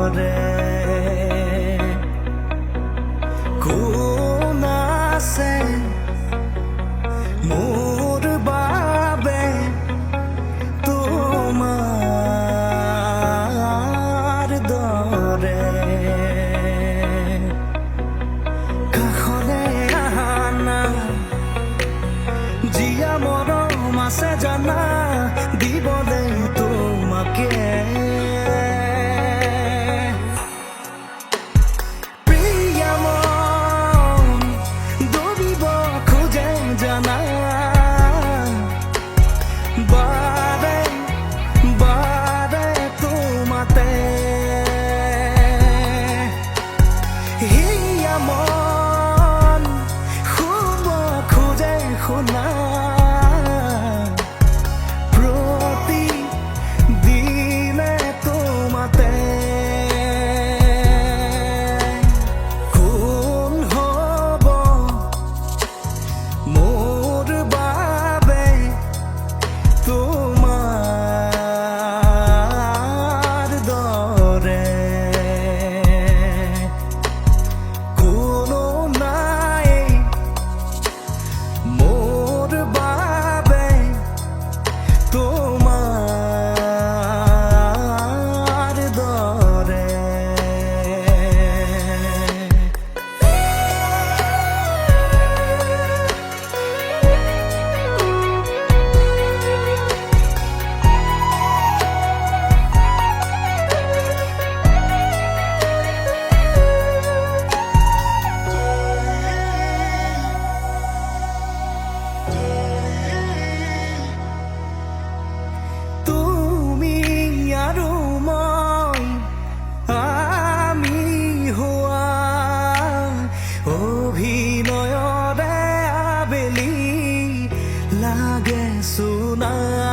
দৰে কোন আছে মোৰ বাবে তোমাৰ দৰে কাষলে আহা না জিয়া মৰম আছে জানা দিবলে তোমাকে প্ৰিয়া মন দৌৰিব খোজে জানা বাৰে বাৰে তোমাতে হিয়া মন শুব খোজে শুনা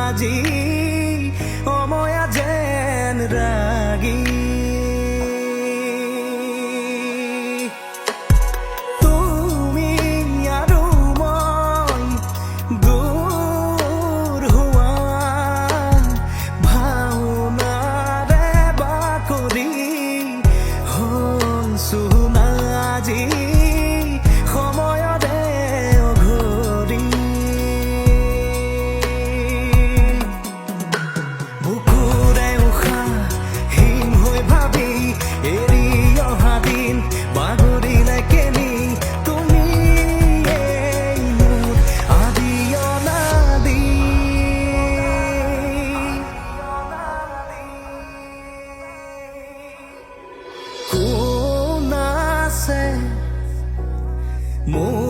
আজি অময়া যেন ৰাগী তুমি আৰু মই দূৰ হোৱা ভাওনাৰে বাকৰি হ'ল চুনা আজি সময়তে অঘৰী কোন আছে মোৰ